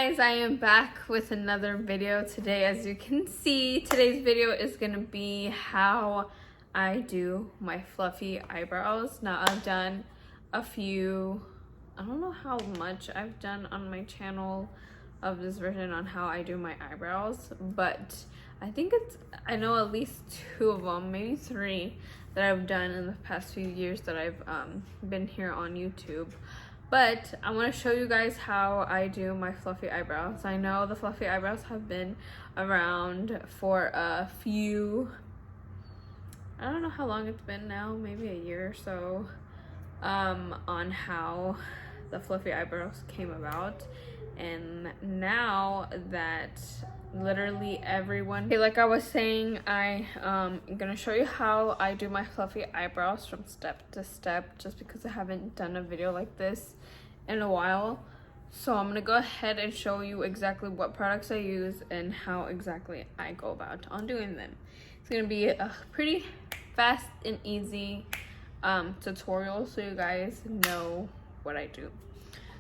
guys, I am back with another video today. As you can see, today's video is gonna be how I do my fluffy eyebrows. Now I've done a few, I don't know how much I've done on my channel of this version on how I do my eyebrows, but I know at least 2 of them, maybe 3 that I've done in the past few years that I've been here on YouTube. But I want to show you guys how I do my fluffy eyebrows. I know the fluffy eyebrows have been around for a few, I don't know how long it's been now, maybe a year or so, on how the fluffy eyebrows came about. And now that literally everyone, okay, like I was saying, I'm gonna show you how I do my fluffy eyebrows from step to step, just because I haven't done a video like this in a while. So I'm gonna go ahead and show you exactly what products I use and how exactly I go about on doing them. It's gonna be a pretty fast and easy tutorial, so you guys know what I do.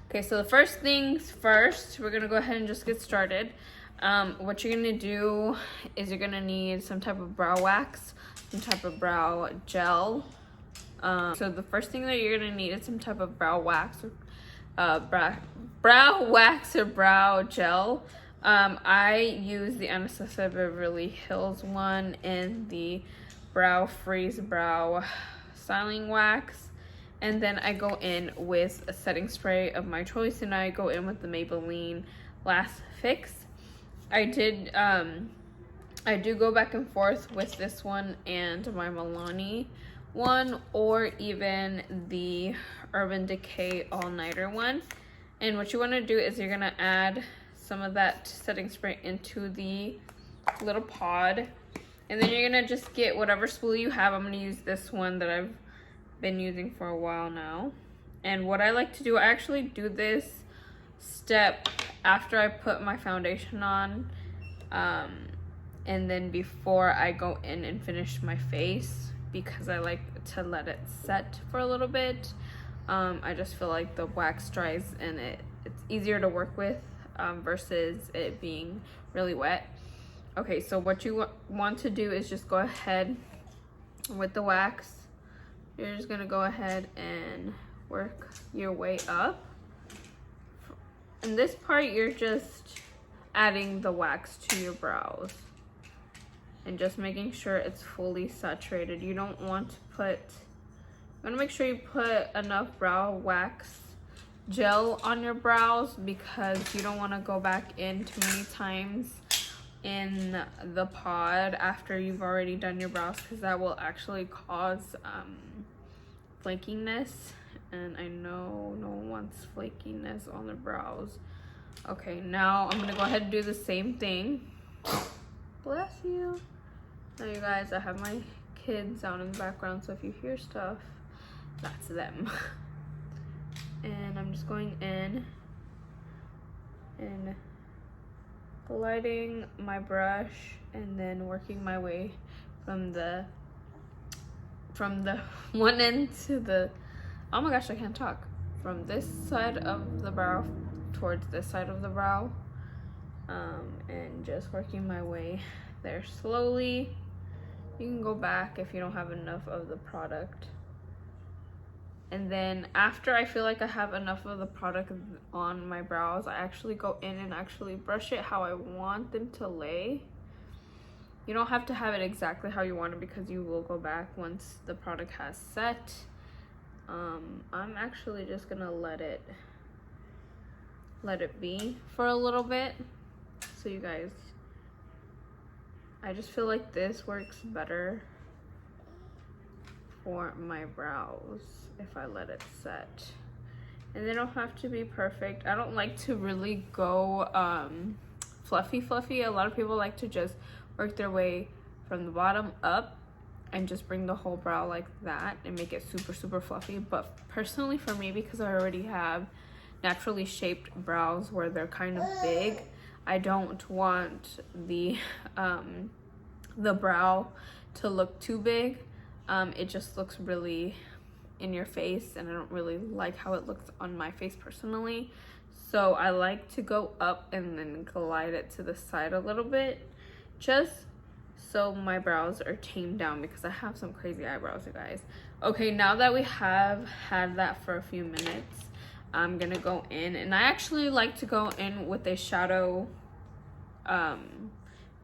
Okay, so the first things first, we're gonna go ahead and just get started. What you're gonna do is you're gonna need some type of brow wax, some type of brow gel. So the first thing that you're gonna need is some type of brow wax or brow gel. I use the Anastasia Beverly Hills one and the Brow Freeze Brow Styling Wax. And then I go in with a setting spray of my choice, and I go in with the Maybelline Last Fix. I do go back and forth with this one and my Milani one, or even the Urban Decay All Nighter one. And what you want to do is you're gonna add some of that setting spray into the little pod, and then you're gonna just get whatever spool you have. I'm gonna use this one that I've been using for a while now. And what I like to do, I actually do this step after I put my foundation on, and then before I go in and finish my face, because I like to let it set for a little bit. I just feel like the wax dries and it's easier to work with versus it being really wet. Okay, so what you want to do is just go ahead with the wax. You're just gonna go ahead and work your way up. In this part, you're just adding the wax to your brows and just making sure it's fully saturated. You don't want to put, you wanna make sure you put enough brow wax gel on your brows, because you don't wanna go back in too many times in the pod after you've already done your brows, because that will actually cause flakiness, and I know no one wants flakiness on their brows. Okay, now I'm gonna go ahead and do the same thing. Bless you. Now you guys, I have my kids out in the background, so if you hear stuff, that's them. And I'm just going in and gliding my brush and then working my way from the one end to the, oh my gosh, I can't talk, from this side of the brow towards this side of the brow, and just working my way there slowly. You can go back if you don't have enough of the product. And then after I feel like I have enough of the product on my brows, I actually go in and actually brush it how I want them to lay. You don't have to have it exactly how you want it, because you will go back once the product has set. I'm actually just gonna let it be for a little bit. So you guys, I just feel like this works better for my brows if I let it set. And they don't have to be perfect. I don't like to really go fluffy. A lot of people like to just work their way from the bottom up and just bring the whole brow like that and make it super fluffy. But personally for me, because I already have naturally shaped brows where they're kind of big, I don't want the brow to look too big. It just looks really in your face, and I don't really like how it looks on my face personally. So I like to go up and then glide it to the side a little bit, just so my brows are tamed down, because I have some crazy eyebrows, you guys. Okay, now that we have had that for a few minutes, I'm gonna go in, and I actually like to go in with a shadow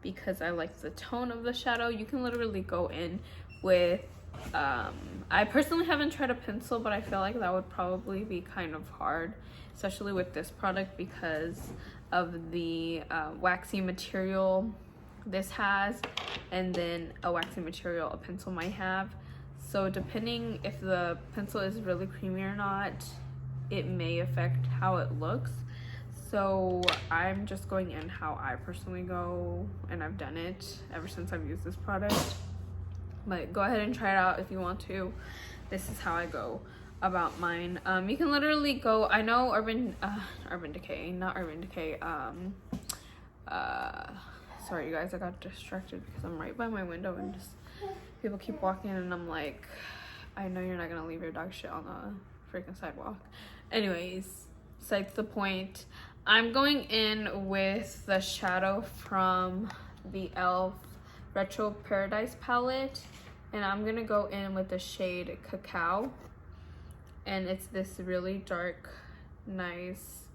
because I like the tone of the shadow. You can literally go in with I personally haven't tried a pencil, but I feel like that would probably be kind of hard, especially with this product, because of the waxy material this has, and then a waxy material a pencil might have. So depending if the pencil is really creamy or not, it may affect how it looks. So I'm just going in how I personally go, and I've done it ever since I've used this product. But go ahead and try it out if you want to. This is how I go about mine. You can literally go, I know Urban Decay, not Urban Decay, sorry you guys, I got distracted because I'm right by my window and just people keep walking, and I'm like, I know you're not gonna leave your dog shit on the freaking sidewalk. Anyways, besides the point, I'm going in with the shadow from the e.l.f. Retro Paradise palette, and I'm gonna go in with the shade Cacao, and it's this really dark, nice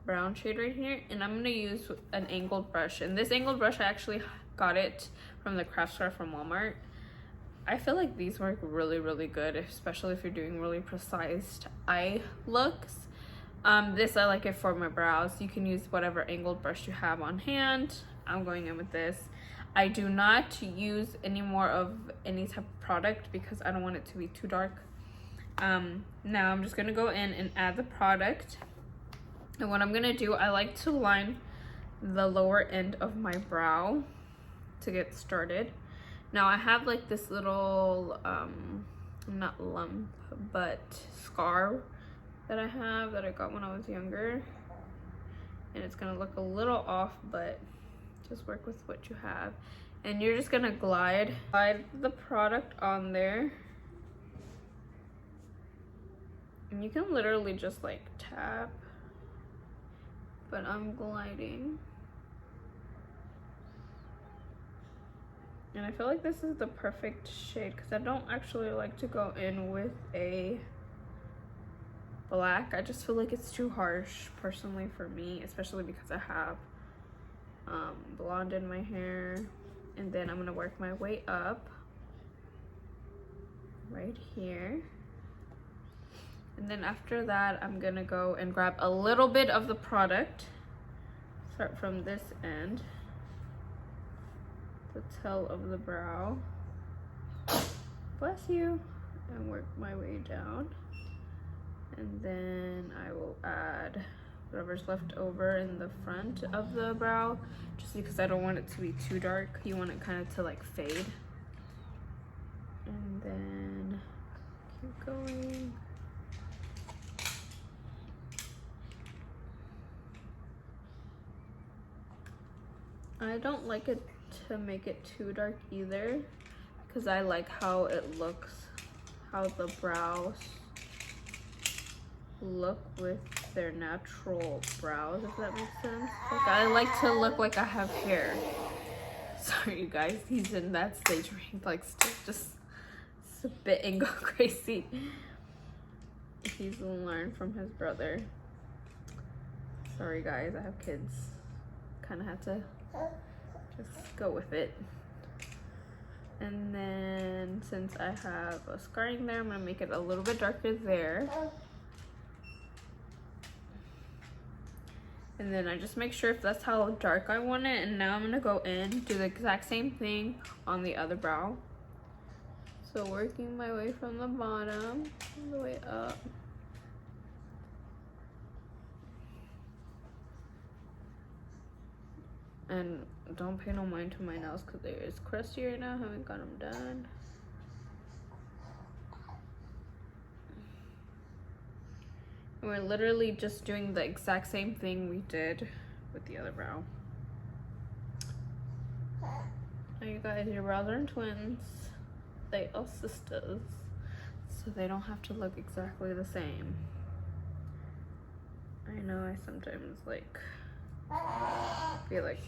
brown shade right here. And I'm gonna use an angled brush, and this angled brush, I actually got it from the craft store from Walmart. I feel like these work really good, especially if you're doing really precise eye looks. This, I like it for my brows. You can use whatever angled brush you have on hand. I'm going in with this. I do not use any more of any type of product because I don't want it to be too dark. Now I'm just gonna go in and add the product. And what I'm gonna do, I like to line the lower end of my brow to get started. Now I have like this little, not lump, but scar that I have that I got when I was younger. And it's gonna look a little off, but just work with what you have. And you're just gonna glide the product on there. And you can literally just like tap, but I'm gliding. And I feel like this is the perfect shade because I don't actually like to go in with a black. I just feel like it's too harsh personally for me, especially because I have blonde in my hair. And then I'm gonna work my way up right here. And then after that, I'm gonna go and grab a little bit of the product. Start from this end, the tail of the brow. Bless you. And work my way down. And then I will add whatever's left over in the front of the brow, just because I don't want it to be too dark. You want it kind of to like fade. And then keep going. I don't like it to make it too dark either, because I like how it looks, how the brows look with their natural brows, if that makes sense. Like, I like to look like I have hair. Sorry you guys, he's in that stage where he likes to just spit and go crazy. He's learned from his brother. Sorry guys, I have kids. Kind of have to just go with it. And then since I have a scarring there, I'm gonna make it a little bit darker there. And then I just make sure if that's how dark I want it. And now I'm gonna go in, do the exact same thing on the other brow. So working my way from the bottom all the way up. And don't pay no mind to my nails because they're crusty right now. Haven't got them done. And we're literally just doing the exact same thing we did with the other brow. Now you guys, your brows are twins. They are sisters. So they don't have to look exactly the same. I know I sometimes like feel like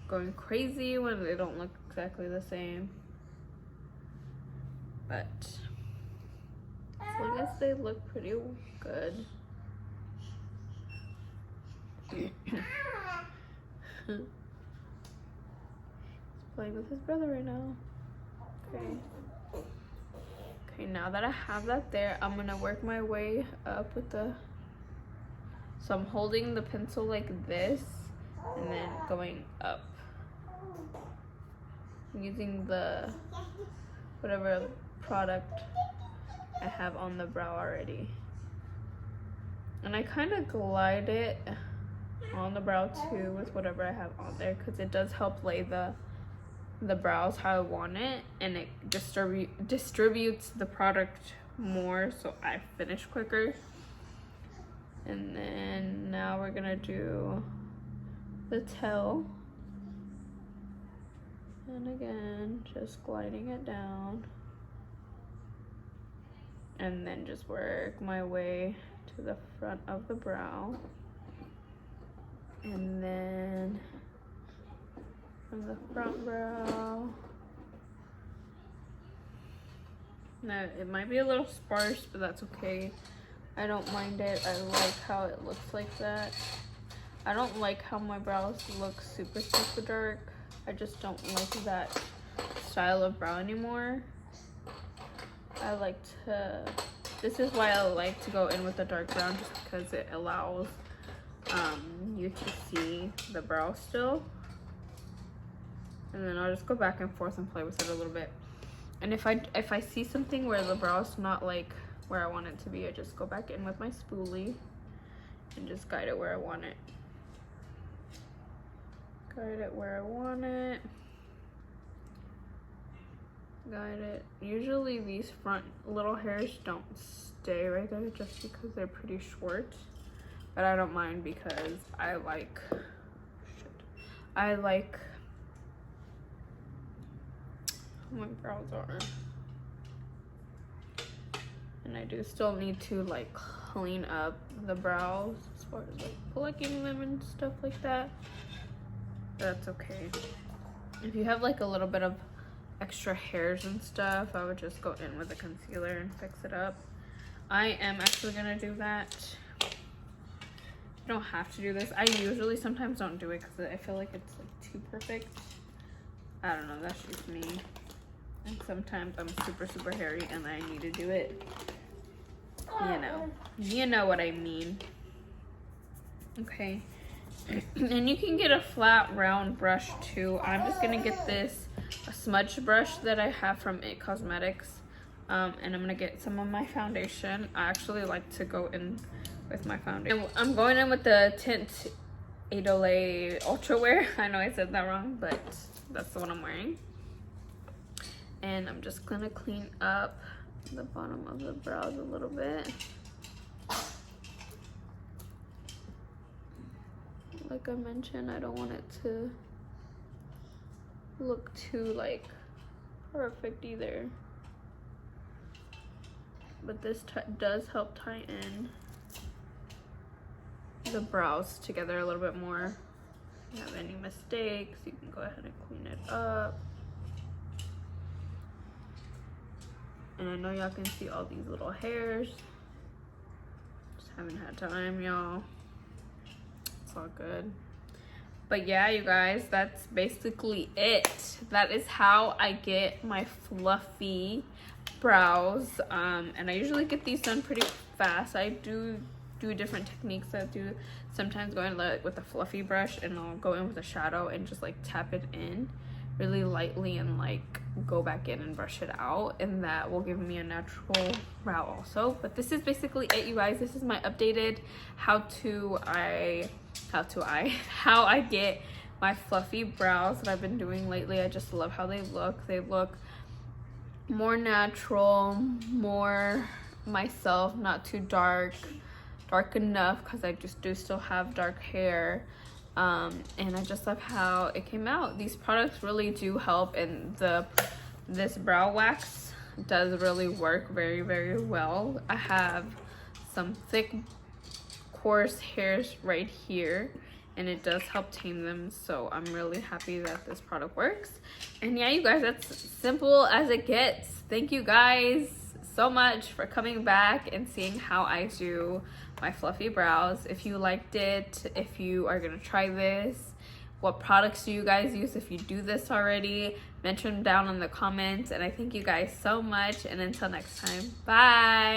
going crazy when they don't look exactly the same, but as long as they look pretty good. He's playing with his brother right now. Okay, now that I have that there, I'm gonna work my way up with the, so I'm holding the pencil like this and then going up. I'm using the whatever product I have on the brow already. And I kind of glide it on the brow too with whatever I have on there, because it does help lay the brows how I want it, and it distributes the product more so I finish quicker. And then now we're gonna do the tail, and again just gliding it down, and then just work my way to the front of the brow, and then from the front brow. Now it might be a little sparse, but that's okay. I don't mind it. I like how it looks like that. I don't like how my brows look super dark. I just don't like that style of brow anymore. I like to, this is why I like to go in with the dark brown, just because it allows you to see the brow still. And then I'll just go back and forth and play with it a little bit. And if I see something where the brow's not like where I want it to be, I just go back in with my spoolie and just guide it where I want it. Guide it where I want it. Guide it. Usually these front little hairs don't stay right there just because they're pretty short. But I don't mind because I like how my brows are. And I do still need to like clean up the brows as far as like plucking them and stuff like that. That's okay. If you have like a little bit of extra hairs and stuff, I would just go in with a concealer and fix it up. I am actually gonna do that. You don't have to do this. I usually sometimes don't do it because I feel like it's like too perfect. I don't know, that's just me. And sometimes I'm super hairy and I need to do it. You know what I mean. Okay. And you can get a flat round brush too. I'm just gonna get this a smudge brush that I have from It Cosmetics, and I'm gonna get some of my foundation. I actually like to go in with my foundation. I'm going in with the tint Idole Ultra Wear. I know I said that wrong, but that's the one I'm wearing. And I'm just gonna clean up the bottom of the brows a little bit. Like I mentioned, I don't want it to look too like perfect either. But this does help tie in the brows together a little bit more. If you have any mistakes, you can go ahead and clean it up. And I know y'all can see all these little hairs. Just haven't had time, y'all. It's all good. But yeah, you guys, that's basically it. That is how I get my fluffy brows. And I usually get these done pretty fast. I do different techniques. I do sometimes go in with a fluffy brush, and I'll go in with a shadow and just like tap it in really lightly and like go back in and brush it out, and that will give me a natural brow also. But this is basically it, you guys. This is my updated how I get my fluffy brows that I've been doing lately. I just love how they look. They look more natural, more myself, not too dark enough, because I just do still have dark hair. And I just love how it came out. These products really do help, and this brow wax does really work very well. I have some thick coarse hairs right here, and it does help tame them. So I'm really happy that this product works. And yeah, you guys, that's simple as it gets. Thank you guys so much for coming back and seeing how I do my fluffy brows. If you liked it, if you are gonna try this, what products do you guys use if you do this already? Mention them down in the comments. And I thank you guys so much, and until next time, bye.